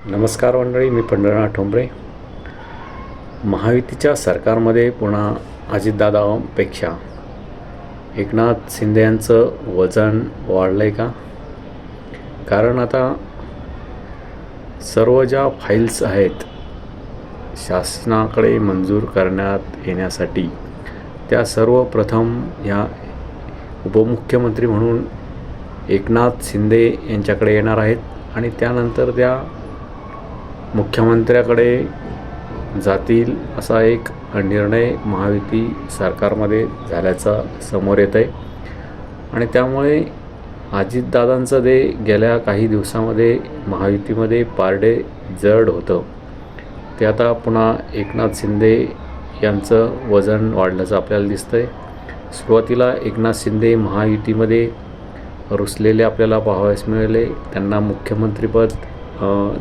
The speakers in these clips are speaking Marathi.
नमस्कार मंडळी, मी पंढरनाथ ठोंबरे. महायुतीच्या सरकारमध्ये पुन्हा अजितदादांपेक्षा एकनाथ शिंदे यांचं वजन वाढलं आहे का? कारण आता सर्व ज्या फाईल्स आहेत शासनाकडे मंजूर करण्यात येण्यासाठी त्या सर्वप्रथम ह्या उपमुख्यमंत्री म्हणून एकनाथ शिंदे यांच्याकडे येणार आहेत आणि त्यानंतर त्या मुख्यमंत्र्याकडे जातील असा एक निर्णय महायुती सरकारमध्ये झाल्याचा समोर येत आहे. आणि त्यामुळे अजितदादांचं जे गेल्या काही दिवसामध्ये महायुतीमध्ये पारडे जड होतं ते आता पुन्हा एकनाथ शिंदे यांचं वजन वाढल्याचं आपल्याला दिसतं आहे. सुरुवातीला एकनाथ शिंदे महायुतीमध्ये रुसलेले आपल्याला पाहावयास मिळाले. त्यांना मुख्यमंत्रीपद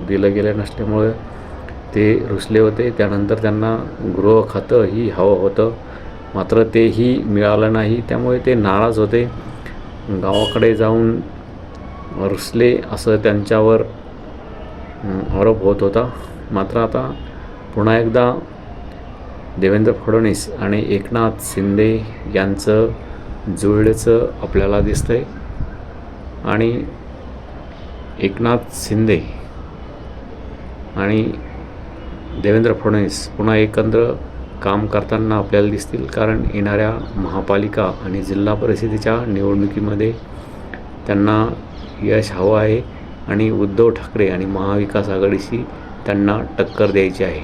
दिलं गेलं नसल्यामुळे ते रुसले होते. त्यानंतर त्यांना गृह खातंही हवं होतं, मात्र तेही मिळालं नाही. त्यामुळे ते नाराज होते. गावाकडे जाऊन रुसले असं त्यांच्यावर आरोप होत होता. मात्र आता पुन्हा एकदा देवेंद्र फडणवीस आणि एकनाथ शिंदे यांचं जुळल्याचं आपल्याला दिसतं आहे. आणि एकनाथ शिंदे आणि देवेंद्र फडणवीस पुन्हा एकत्र काम करताना आपल्याला दिसतील. कारण येणाऱ्या महापालिका आणि जिल्हा परिषदेच्या निवडणुकीमध्ये त्यांना यश हवं आहे आणि उद्धव ठाकरे आणि महाविकास आघाडीशी त्यांना टक्कर द्यायची आहे.